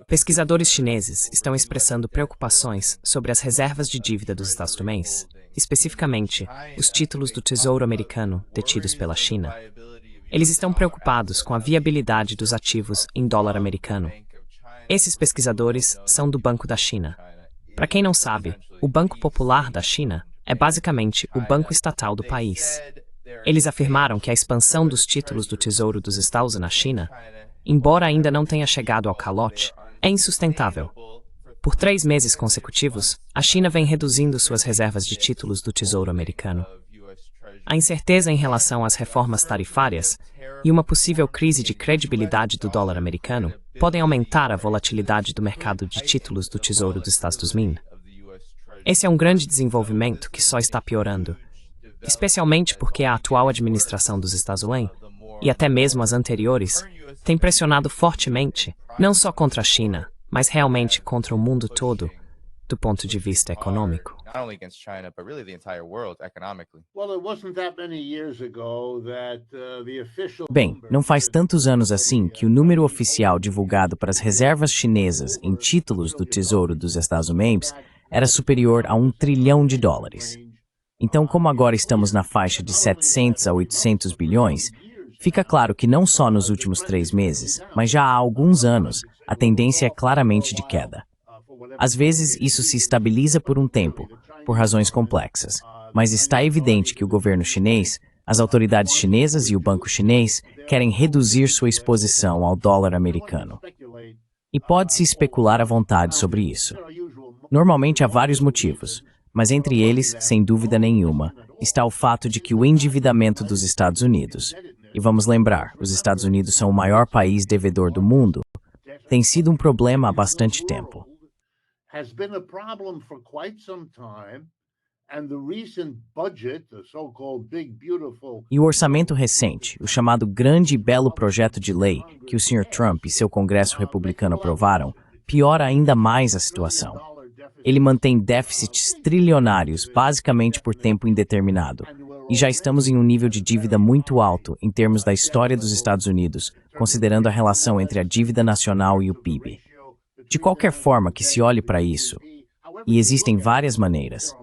Pesquisadores chineses estão expressando preocupações sobre as reservas de dívida dos estadunidenses, especificamente os títulos do Tesouro Americano detidos pela China. Eles estão preocupados com a viabilidade dos ativos em dólar americano. Esses pesquisadores são do Banco da China. Para quem não sabe, o Banco Popular da China é basicamente o banco estatal do país. Eles afirmaram que a expansão dos títulos do Tesouro dos Estados na China, embora ainda não tenha chegado ao calote, é insustentável. Por 3 meses consecutivos, a China vem reduzindo suas reservas de títulos do Tesouro Americano. A incerteza em relação às reformas tarifárias e uma possível crise de credibilidade do dólar americano podem aumentar a volatilidade do mercado de títulos do Tesouro dos Estados Unidos. Esse é um grande desenvolvimento que só está piorando, especialmente porque a atual administração dos Estados Unidos, e até mesmo as anteriores, tem pressionado fortemente, não só contra a China, mas realmente contra o mundo todo, do ponto de vista econômico. Bem, não faz tantos anos assim que o número oficial divulgado para as reservas chinesas em títulos do Tesouro dos Estados Unidos era superior a $1 trilhão. Então, como agora estamos na faixa de 700 a 800 bilhões, fica claro que não só nos últimos 3 meses, mas já há alguns anos, a tendência é claramente de queda. Às vezes, isso se estabiliza por um tempo, por razões complexas, mas está evidente que o governo chinês, as autoridades chinesas e o banco chinês querem reduzir sua exposição ao dólar americano. E pode-se especular à vontade sobre isso. Normalmente há vários motivos, mas entre eles, sem dúvida nenhuma, está o fato de que o endividamento dos Estados Unidos, e vamos lembrar, os Estados Unidos são o maior país devedor do mundo, tem sido um problema há bastante tempo. E o orçamento recente, o chamado Grande e Belo Projeto de Lei que o Sr. Trump e seu Congresso republicano aprovaram, piora ainda mais a situação. Ele mantém déficits trilionários basicamente por tempo indeterminado. E já estamos em um nível de dívida muito alto em termos da história dos Estados Unidos, considerando a relação entre a dívida nacional e o PIB. De qualquer forma que se olhe para isso, e existem várias maneiras,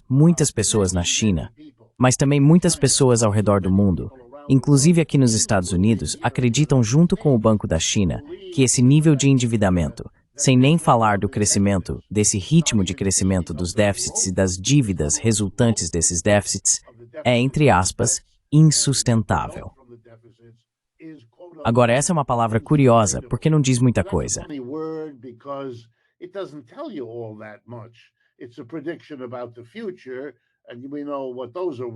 muitas pessoas na China, mas também muitas pessoas ao redor do mundo, inclusive aqui nos Estados Unidos, acreditam junto com o Banco da China que esse nível de endividamento, sem nem falar do crescimento, desse ritmo de crescimento dos déficits e das dívidas resultantes desses déficits, é, entre aspas, insustentável. Agora, essa é uma palavra curiosa, porque não diz muita coisa.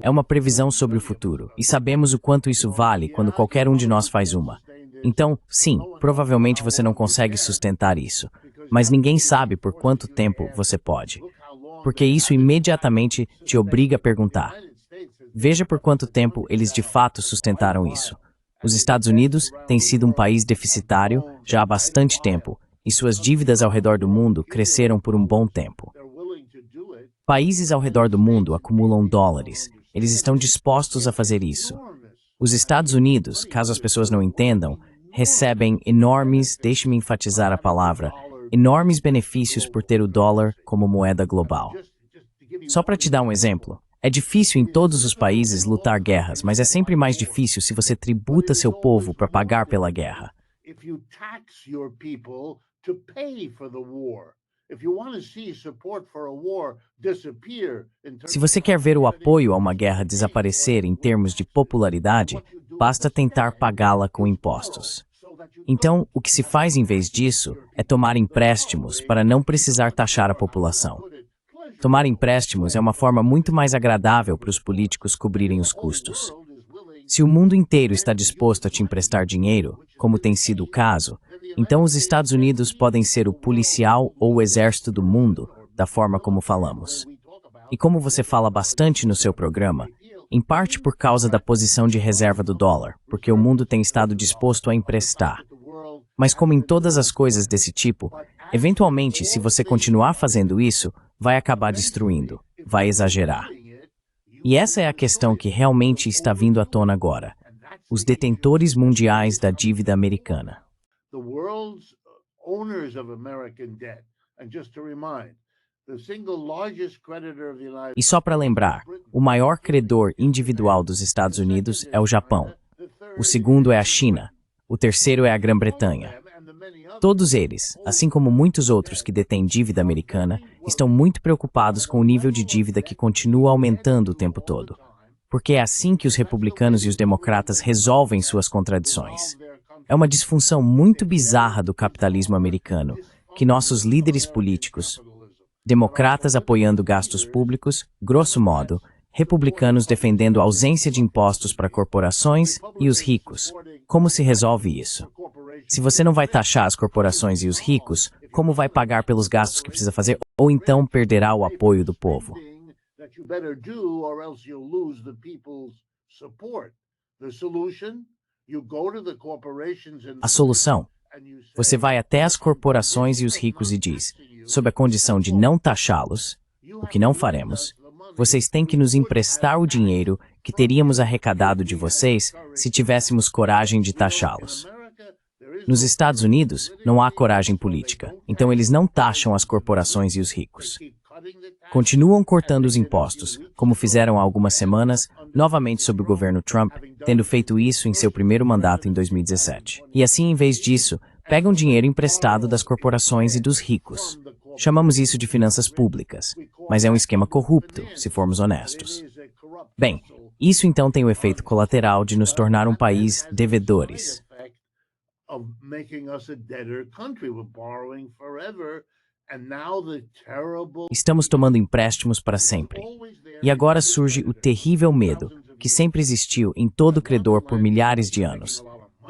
É uma previsão sobre o futuro, e sabemos o quanto isso vale quando qualquer um de nós faz uma. Então, sim, provavelmente você não consegue sustentar isso, mas ninguém sabe por quanto tempo você pode. Porque isso imediatamente te obriga a perguntar. Veja por quanto tempo eles de fato sustentaram isso. Os Estados Unidos têm sido um país deficitário já há bastante tempo, e suas dívidas ao redor do mundo cresceram por um bom tempo. Países ao redor do mundo acumulam dólares. Eles estão dispostos a fazer isso. Os Estados Unidos, caso as pessoas não entendam, recebem enormes, deixe-me enfatizar a palavra, enormes benefícios por ter o dólar como moeda global. Só para te dar um exemplo, é difícil em todos os países lutar guerras, mas é sempre mais difícil se você tributa seu povo para pagar pela guerra. Se você quer ver o apoio a uma guerra desaparecer em termos de popularidade, basta tentar pagá-la com impostos. Então, o que se faz em vez disso é tomar empréstimos para não precisar taxar a população. Tomar empréstimos é uma forma muito mais agradável para os políticos cobrirem os custos. Se o mundo inteiro está disposto a te emprestar dinheiro, como tem sido o caso, então os Estados Unidos podem ser o policial ou o exército do mundo, da forma como falamos. E como você fala bastante no seu programa, em parte por causa da posição de reserva do dólar, porque o mundo tem estado disposto a emprestar. Mas como em todas as coisas desse tipo, eventualmente, se você continuar fazendo isso, vai acabar destruindo, vai exagerar. E essa é a questão que realmente está vindo à tona agora. os detentores mundiais da dívida americana. E só para lembrar, o maior credor individual dos Estados Unidos é o Japão. O segundo é a China. O terceiro é a Grã-Bretanha. Todos eles, assim como muitos outros que detêm dívida americana, estão muito preocupados com o nível de dívida que continua aumentando o tempo todo. Porque é assim que os republicanos e os democratas resolvem suas contradições. É uma disfunção muito bizarra do capitalismo americano, que nossos líderes políticos, democratas apoiando gastos públicos, grosso modo, republicanos defendendo a ausência de impostos para corporações e os ricos. Como se resolve isso? Se você não vai taxar as corporações e os ricos, como vai pagar pelos gastos que precisa fazer? Ou então perderá o apoio do povo? A solução? Você vai até as corporações e os ricos e diz, sob a condição de não taxá-los, o que não faremos, vocês têm que nos emprestar o dinheiro que teríamos arrecadado de vocês se tivéssemos coragem de taxá-los. Nos Estados Unidos, não há coragem política, então eles não taxam as corporações e os ricos. Continuam cortando os impostos, como fizeram há algumas semanas, novamente sob o governo Trump, tendo feito isso em seu primeiro mandato em 2017. E assim, em vez disso, pegam dinheiro emprestado das corporações e dos ricos. Chamamos isso de finanças públicas, mas é um esquema corrupto, se formos honestos. Bem, isso então tem o efeito colateral de nos tornar um país devedores. Estamos tomando empréstimos para sempre. E agora surge o terrível medo, que sempre existiu em todo credor por milhares de anos.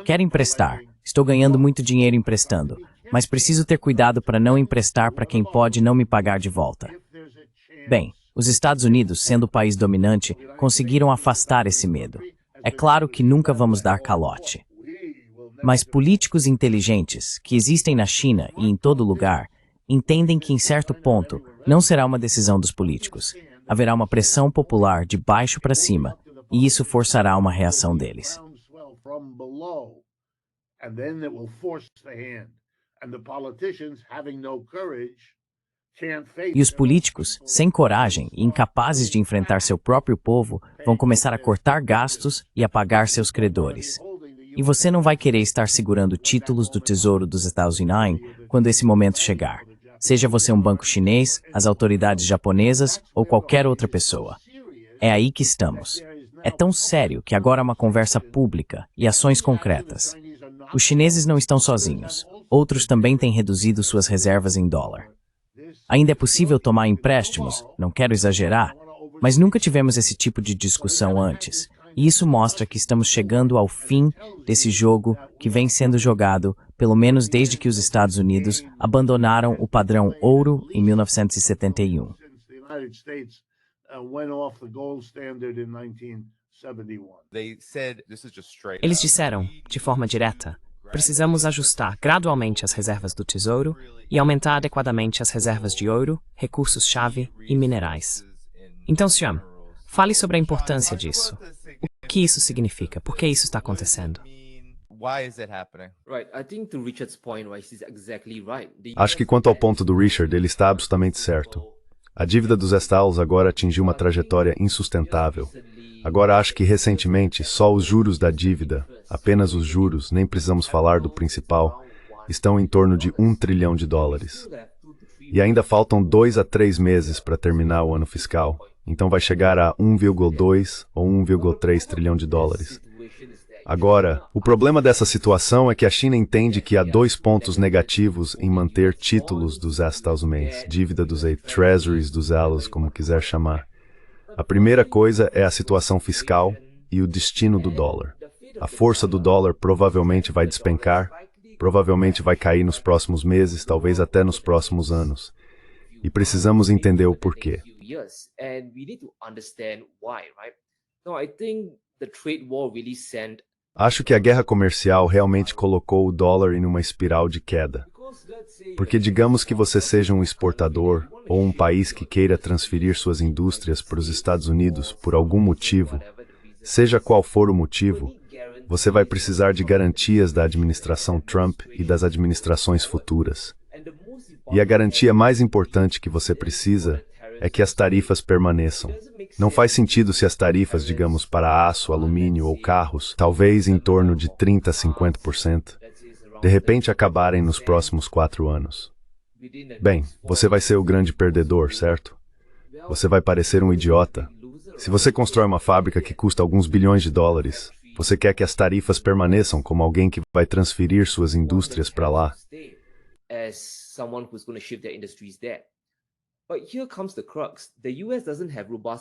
Quero emprestar, estou ganhando muito dinheiro emprestando, mas preciso ter cuidado para não emprestar para quem pode não me pagar de volta. Bem, os Estados Unidos, sendo o país dominante, conseguiram afastar esse medo. É claro que nunca vamos dar calote. Mas políticos inteligentes, que existem na China e em todo lugar, entendem que em certo ponto não será uma decisão dos políticos. Haverá uma pressão popular de baixo para cima, e isso forçará uma reação deles. E os políticos, sem coragem e incapazes de enfrentar seu próprio povo, vão começar a cortar gastos e a pagar seus credores. E você não vai querer estar segurando títulos do Tesouro dos Estados Unidos quando esse momento chegar. Seja você um banco chinês, as autoridades japonesas ou qualquer outra pessoa. É aí que estamos. É tão sério que agora há uma conversa pública e ações concretas. Os chineses não estão sozinhos. Outros também têm reduzido suas reservas em dólar. Ainda é possível tomar empréstimos, não quero exagerar, mas nunca tivemos esse tipo de discussão antes. E isso mostra que estamos chegando ao fim desse jogo que vem sendo jogado, pelo menos desde que os Estados Unidos abandonaram o padrão ouro em 1971. Eles disseram, de forma direta, precisamos ajustar gradualmente as reservas do Tesouro e aumentar adequadamente as reservas de ouro, recursos-chave e minerais. Então, Siam, fale sobre a importância disso. O que isso significa? Por que isso está acontecendo? Acho que quanto ao ponto do Richard, ele está absolutamente certo. A dívida dos estados agora atingiu uma trajetória insustentável. Agora acho que recentemente só os juros da dívida, apenas os juros, nem precisamos falar do principal, estão em torno de $1 trilhão. E ainda faltam 2 a 3 meses para terminar o ano fiscal. Então vai chegar a 1,2 ou 1,3 trilhão de dólares. Agora, o problema dessa situação é que a China entende que há 2 pontos negativos em manter títulos dos Estados Unidos, dívida dos treasuries dos elos, como quiser chamar. A primeira coisa é a situação fiscal e o destino do dólar. A força do dólar provavelmente vai despencar, provavelmente vai cair nos próximos meses, talvez até nos próximos anos. E precisamos entender o porquê. Acho que a guerra comercial realmente colocou o dólar em uma espiral de queda. Porque digamos que você seja um exportador ou um país que queira transferir suas indústrias para os Estados Unidos por algum motivo, seja qual for o motivo, você vai precisar de garantias da administração Trump e das administrações futuras. E a garantia mais importante que você precisa é que as tarifas permaneçam. Não faz sentido se as tarifas, digamos, para aço, alumínio ou carros, talvez em torno de 30% a 50%, de repente acabarem nos próximos 4 anos. Bem, você vai ser o grande perdedor, certo? Você vai parecer um idiota. Se você constrói uma fábrica que custa alguns bilhões de dólares, você quer que as tarifas permaneçam como alguém que vai transferir suas indústrias para lá.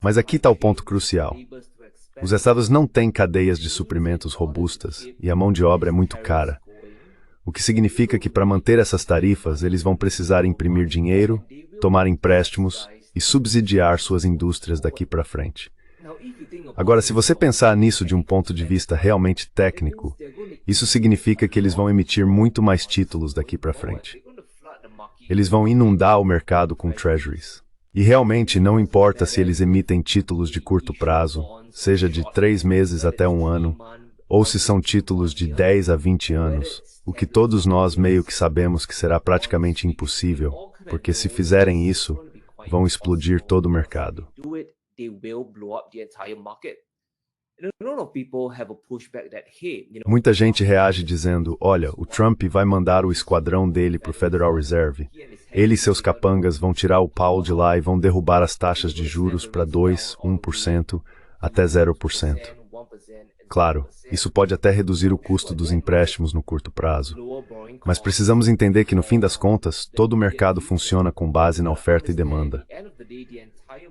Mas aqui está o ponto crucial. Os Estados não têm cadeias de suprimentos robustas e a mão de obra é muito cara. O que significa que para manter essas tarifas, eles vão precisar imprimir dinheiro, tomar empréstimos e subsidiar suas indústrias daqui para frente. Agora, se você pensar nisso de um ponto de vista realmente técnico, isso significa que eles vão emitir muito mais títulos daqui para frente. Eles vão inundar o mercado com treasuries. E realmente não importa se eles emitem títulos de curto prazo, seja de 3 meses até 1 ano, ou se são títulos de 10 a 20 anos, o que todos nós meio que sabemos que será praticamente impossível, porque se fizerem isso, vão explodir todo o mercado. Muita gente reage dizendo, olha, o Trump vai mandar o esquadrão dele para o Federal Reserve. Ele e seus capangas vão tirar o Powell de lá e vão derrubar as taxas de juros para 2%, 1%, até 0%. Claro, isso pode até reduzir o custo dos empréstimos no curto prazo. Mas precisamos entender que, no fim das contas, todo o mercado funciona com base na oferta e demanda.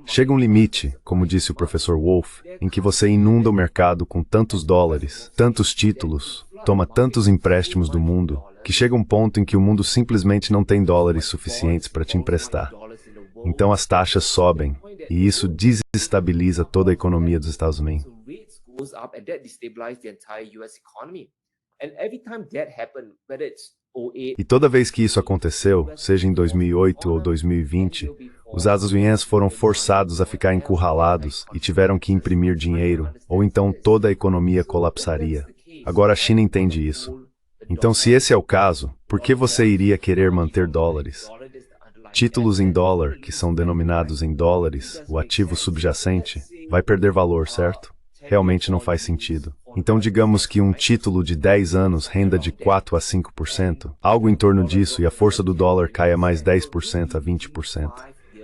Chega um limite, como disse o professor Wolff, em que você inunda o mercado com tantos dólares, tantos títulos, toma tantos empréstimos do mundo, que chega um ponto em que o mundo simplesmente não tem dólares suficientes para te emprestar. Então as taxas sobem, e isso desestabiliza toda a economia dos Estados Unidos. E toda vez que isso aconteceu, seja em 2008 ou 2020, os Estados foram forçados a ficar encurralados e tiveram que imprimir dinheiro, ou então toda a economia colapsaria. Agora a China entende isso. Então, se esse é o caso, por que você iria querer manter dólares? Títulos em dólar, que são denominados em dólares, o ativo subjacente, vai perder valor, certo? Realmente não faz sentido. Então digamos que um título de 10 anos renda de 4% a 5%, algo em torno disso, e a força do dólar caia mais 10% a 20%.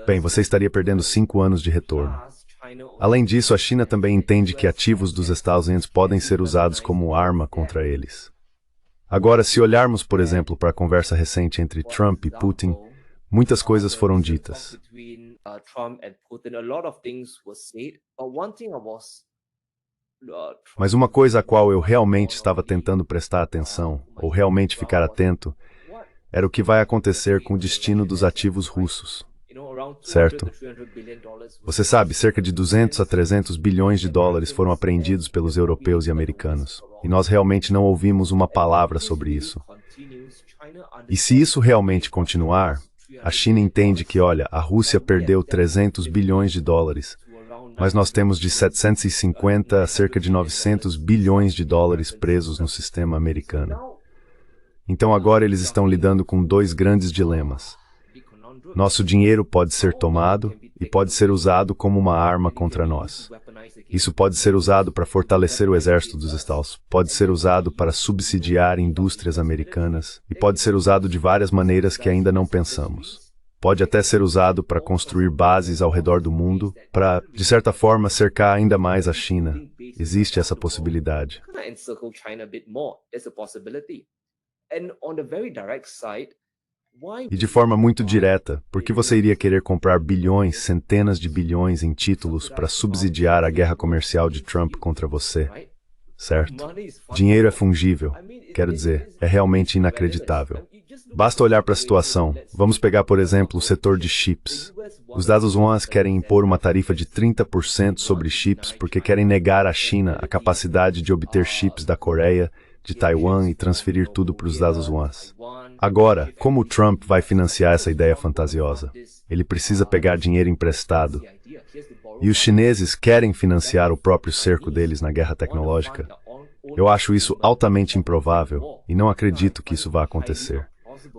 Bem, você estaria perdendo 5 anos de retorno. Além disso, a China também entende que ativos dos Estados Unidos podem ser usados como arma contra eles. Agora, se olharmos, por exemplo, para a conversa recente entre Trump e Putin, muitas coisas foram ditas. Mas uma coisa a qual eu realmente estava tentando prestar atenção, ou realmente ficar atento, era o que vai acontecer com o destino dos ativos russos. Certo? Você sabe, cerca de 200 a 300 bilhões de dólares foram apreendidos pelos europeus e americanos, e nós realmente não ouvimos uma palavra sobre isso. E se isso realmente continuar, a China entende que, olha, a Rússia perdeu 300 bilhões de dólares, mas nós temos de 750 a cerca de 900 bilhões de dólares presos no sistema americano. Então agora eles estão lidando com 2 grandes dilemas. Nosso dinheiro pode ser tomado e pode ser usado como uma arma contra nós. Isso pode ser usado para fortalecer o exército dos Estados, pode ser usado para subsidiar indústrias americanas e pode ser usado de várias maneiras que ainda não pensamos. Pode até ser usado para construir bases ao redor do mundo, para, de certa forma, cercar ainda mais a China. Existe essa possibilidade. E de forma muito direta, por que você iria querer comprar bilhões, centenas de bilhões em títulos para subsidiar a guerra comercial de Trump contra você? Certo? Dinheiro é fungível. Quero dizer, é realmente inacreditável. Basta olhar para a situação. Vamos pegar, por exemplo, o setor de chips. Os Estados Unidos querem impor uma tarifa de 30% sobre chips porque querem negar à China a capacidade de obter chips da Coreia, de Taiwan e transferir tudo para os Estados Unidos. Agora, como o Trump vai financiar essa ideia fantasiosa? Ele precisa pegar dinheiro emprestado. E os chineses querem financiar o próprio cerco deles na guerra tecnológica. Eu acho isso altamente improvável e não acredito que isso vá acontecer.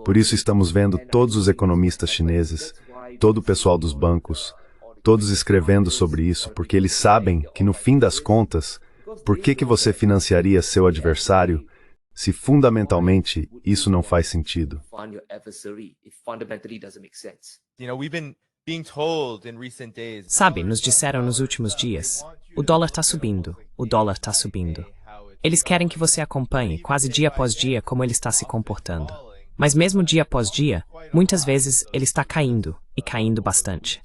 Por isso estamos vendo todos os economistas chineses, todo o pessoal dos bancos, todos escrevendo sobre isso, porque eles sabem que no fim das contas, por que você financiaria seu adversário se fundamentalmente isso não faz sentido? Sabe, nos disseram nos últimos dias, o dólar está subindo, o dólar está subindo. Eles querem que você acompanhe, quase dia após dia, como ele está se comportando. Mas mesmo dia após dia, muitas vezes ele está caindo, e caindo bastante.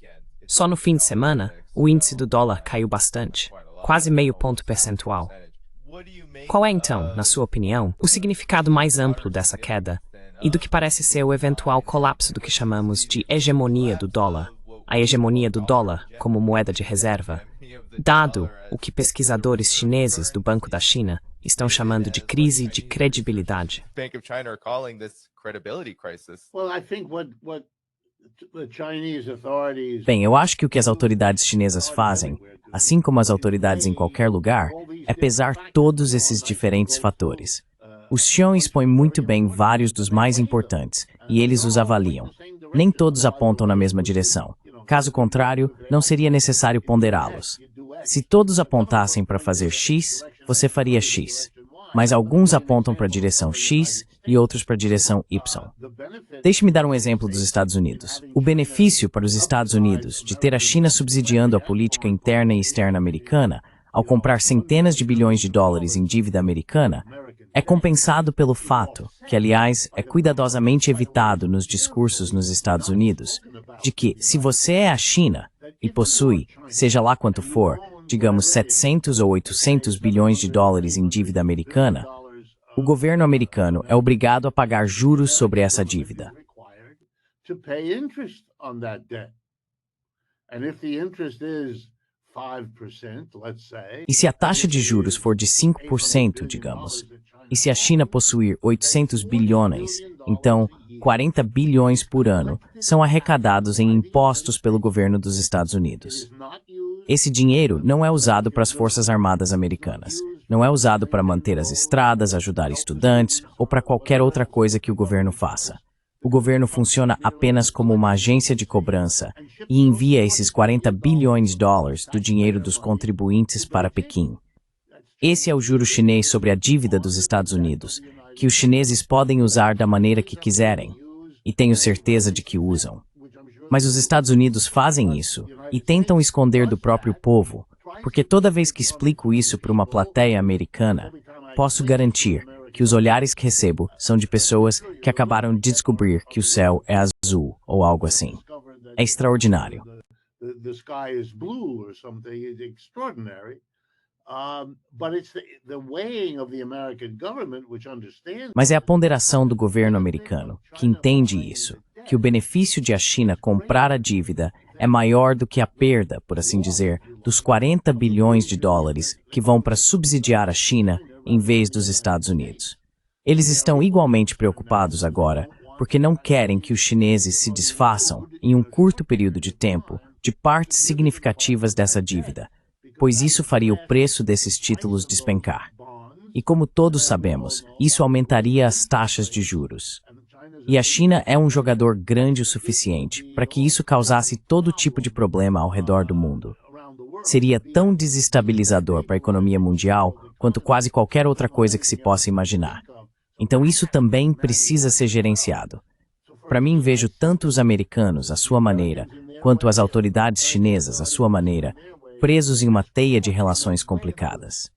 Só no fim de semana, o índice do dólar caiu bastante, quase meio ponto percentual. Qual é então, na sua opinião, o significado mais amplo dessa queda e do que parece ser o eventual colapso do que chamamos de hegemonia do dólar, a hegemonia do dólar como moeda de reserva, dado o que pesquisadores chineses do Banco da China estão chamando de crise de credibilidade? Bem, eu acho que o que as autoridades chinesas fazem, assim como as autoridades em qualquer lugar, é pesar todos esses diferentes fatores. Os Xiong expõem muito bem vários dos mais importantes, e eles os avaliam. Nem todos apontam na mesma direção. Caso contrário, não seria necessário ponderá-los. Se todos apontassem para fazer X, você faria X. Mas alguns apontam para a direção X e outros para a direção Y. Deixe-me dar um exemplo dos Estados Unidos. O benefício para os Estados Unidos de ter a China subsidiando a política interna e externa americana, ao comprar centenas de bilhões de dólares em dívida americana, é compensado pelo fato, que aliás é cuidadosamente evitado nos discursos nos Estados Unidos, de que se você é a China e possui, seja lá quanto for, digamos 700 ou 800 bilhões de dólares em dívida americana, o governo americano é obrigado a pagar juros sobre essa dívida. E se a taxa de juros for de 5%, digamos, e se a China possuir 800 bilhões, então 40 bilhões por ano são arrecadados em impostos pelo governo dos Estados Unidos. Esse dinheiro não é usado para as Forças Armadas Americanas, não é usado para manter as estradas, ajudar estudantes ou para qualquer outra coisa que o governo faça. O governo funciona apenas como uma agência de cobrança e envia esses 40 bilhões de dólares do dinheiro dos contribuintes para Pequim. Esse é o juro chinês sobre a dívida dos Estados Unidos, que os chineses podem usar da maneira que quiserem, e tenho certeza de que usam. Mas os Estados Unidos fazem isso e tentam esconder do próprio povo, porque toda vez que explico isso para uma plateia americana, posso garantir que os olhares que recebo são de pessoas que acabaram de descobrir que o céu é azul ou algo assim. É extraordinário. Mas é a ponderação do governo americano que entende isso, que o benefício de a China comprar a dívida é maior do que a perda, por assim dizer, dos 40 bilhões de dólares que vão para subsidiar a China em vez dos Estados Unidos. Eles estão igualmente preocupados agora porque não querem que os chineses se desfaçam, em um curto período de tempo, de partes significativas dessa dívida, pois isso faria o preço desses títulos despencar. E como todos sabemos, isso aumentaria as taxas de juros. E a China é um jogador grande o suficiente para que isso causasse todo tipo de problema ao redor do mundo. Seria tão desestabilizador para a economia mundial quanto quase qualquer outra coisa que se possa imaginar. Então isso também precisa ser gerenciado. Para mim, vejo tanto os americanos, à sua maneira, quanto as autoridades chinesas, à sua maneira, presos em uma teia de relações complicadas.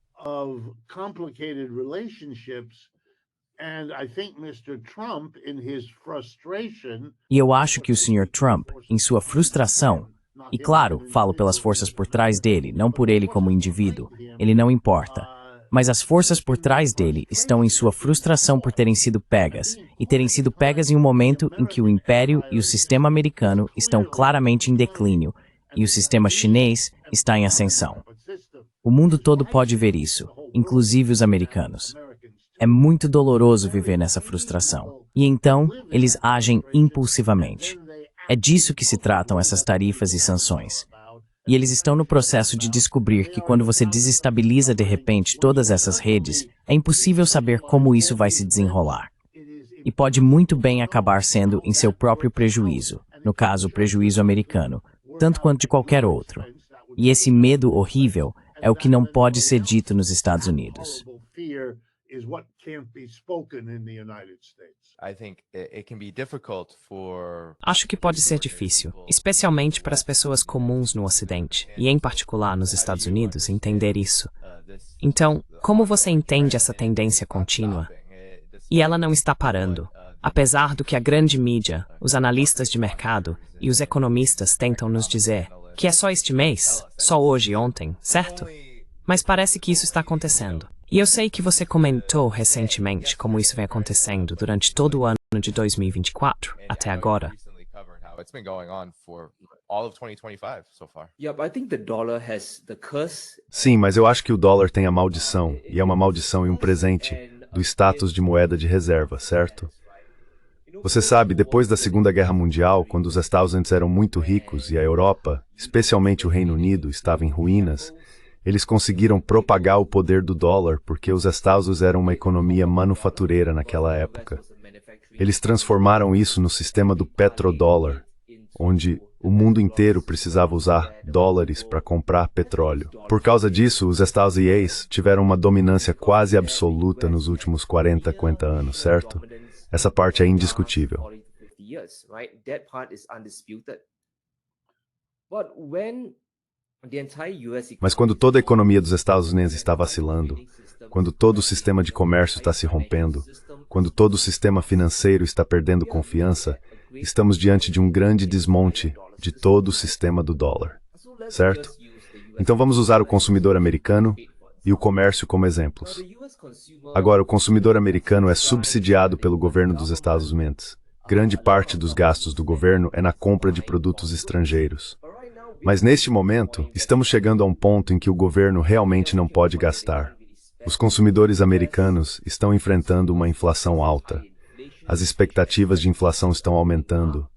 E eu acho que o Sr. Trump, em sua frustração, e claro, falo pelas forças por trás dele, não por ele como indivíduo, ele não importa, mas as forças por trás dele estão em sua frustração por terem sido pegas, e terem sido pegas em um momento em que o império e o sistema americano estão claramente em declínio, e o sistema chinês está em ascensão. O mundo todo pode ver isso, inclusive os americanos. É muito doloroso viver nessa frustração. E então, eles agem impulsivamente. É disso que se tratam essas tarifas e sanções. E eles estão no processo de descobrir que quando você desestabiliza de repente todas essas redes, é impossível saber como isso vai se desenrolar. E pode muito bem acabar sendo em seu próprio prejuízo, no caso o prejuízo americano, tanto quanto de qualquer outro. E esse medo horrível é o que não pode ser dito nos Estados Unidos. Acho que pode ser difícil, especialmente para as pessoas comuns no Ocidente, e em particular nos Estados Unidos, entender isso. Então, como você entende essa tendência contínua? E ela não está parando, apesar do que a grande mídia, os analistas de mercado e os economistas tentam nos dizer, que é só este mês, só hoje e ontem, certo? Mas parece que isso está acontecendo. E eu sei que você comentou recentemente como isso vem acontecendo durante todo o ano de 2024, até agora. Sim, mas eu acho que o dólar tem a maldição, e é uma maldição e um presente, do status de moeda de reserva, certo? Você sabe, depois da Segunda Guerra Mundial, quando os Estados Unidos eram muito ricos e a Europa, especialmente o Reino Unido, estava em ruínas, eles conseguiram propagar o poder do dólar porque os Estados Unidos eram uma economia manufatureira naquela época. Eles transformaram isso no sistema do petrodólar, onde o mundo inteiro precisava usar dólares para comprar petróleo. Por causa disso, os Estados Unidos tiveram uma dominância quase absoluta nos últimos 40, 50 anos, certo? Essa parte é indiscutível. Mas quando toda a economia dos Estados Unidos está vacilando, quando todo o sistema de comércio está se rompendo, quando todo o sistema financeiro está perdendo confiança, estamos diante de um grande desmonte de todo o sistema do dólar, certo? Então vamos usar o consumidor americano e o comércio como exemplos. Agora, o consumidor americano é subsidiado pelo governo dos Estados Unidos. Grande parte dos gastos do governo é na compra de produtos estrangeiros. Mas neste momento, estamos chegando a um ponto em que o governo realmente não pode gastar. Os consumidores americanos estão enfrentando uma inflação alta. As expectativas de inflação estão aumentando.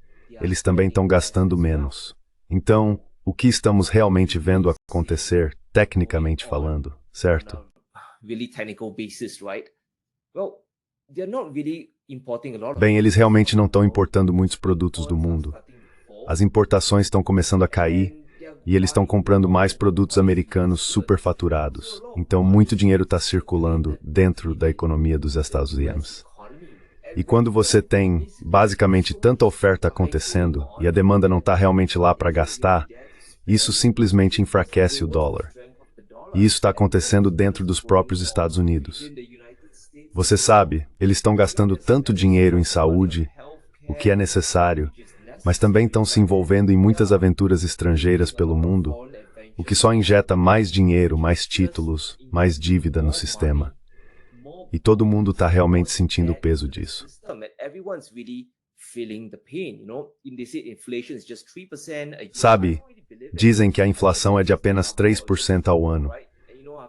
Eles também estão gastando menos. Então, o que estamos realmente vendo acontecer, tecnicamente falando, certo? Bem, eles realmente não estão importando muitos produtos do mundo. As importações estão começando a cair e eles estão comprando mais produtos americanos superfaturados. Então, muito dinheiro está circulando dentro da economia dos Estados Unidos. E quando você tem, basicamente, tanta oferta acontecendo e a demanda não está realmente lá para gastar, isso simplesmente enfraquece o dólar. E isso está acontecendo dentro dos próprios Estados Unidos. Você sabe, eles estão gastando tanto dinheiro em saúde, o que é necessário, mas também estão se envolvendo em muitas aventuras estrangeiras pelo mundo, o que só injeta mais dinheiro, mais títulos, mais dívida no sistema. E todo mundo está realmente sentindo o peso disso. Sabe, dizem que a inflação é de apenas 3% ao ano.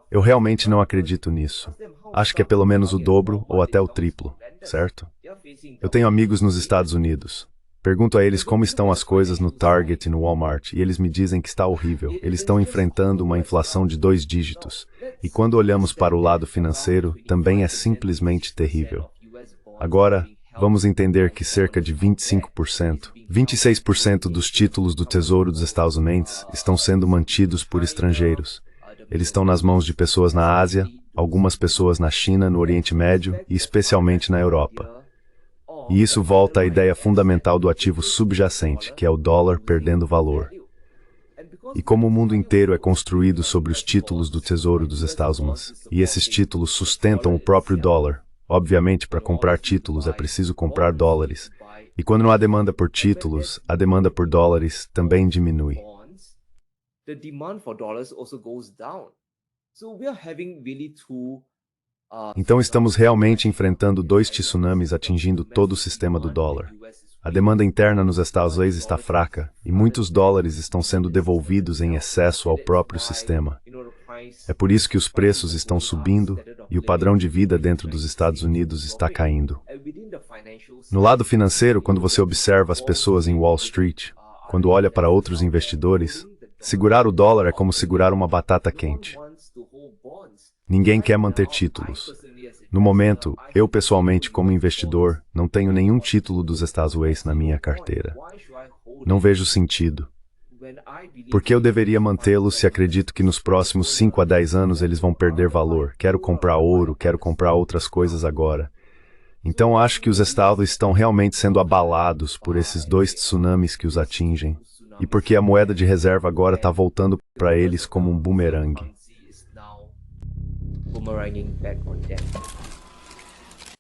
Eu realmente não acredito nisso. Acho que é pelo menos o dobro ou até o triplo, certo? Eu tenho amigos nos Estados Unidos. Pergunto a eles como estão as coisas no Target e no Walmart, e eles me dizem que está horrível. Eles estão enfrentando uma inflação de 2 dígitos. E quando olhamos para o lado financeiro, também é simplesmente terrível. Agora, vamos entender que cerca de 25%, 26% dos títulos do Tesouro dos Estados Unidos estão sendo mantidos por estrangeiros. Eles estão nas mãos de pessoas na Ásia, algumas pessoas na China, no Oriente Médio e especialmente na Europa. E isso volta à ideia fundamental do ativo subjacente, que é o dólar perdendo valor. E como o mundo inteiro é construído sobre os títulos do Tesouro dos Estados Unidos, e esses títulos sustentam o próprio dólar, obviamente para comprar títulos é preciso comprar dólares. E quando não há demanda por títulos, a demanda por dólares também diminui. Então estamos realmente enfrentando 2 tsunamis atingindo todo o sistema do dólar. A demanda interna nos Estados Unidos está fraca e muitos dólares estão sendo devolvidos em excesso ao próprio sistema. É por isso que os preços estão subindo e o padrão de vida dentro dos Estados Unidos está caindo. No lado financeiro, quando você observa as pessoas em Wall Street, quando olha para outros investidores, Segurar o dólar é como segurar uma batata quente. Ninguém quer manter títulos. No momento, eu pessoalmente, como investidor, não tenho nenhum título dos Estados Unidos na minha carteira. Não vejo sentido. Por que eu deveria mantê-los se acredito que nos próximos 5 a 10 anos eles vão perder valor? Quero comprar ouro, quero comprar outras coisas agora. Então acho que os estados estão realmente sendo abalados por esses 2 tsunamis que os atingem. E porque a moeda de reserva agora está voltando para eles como um bumerangue. Boomeranging back on them.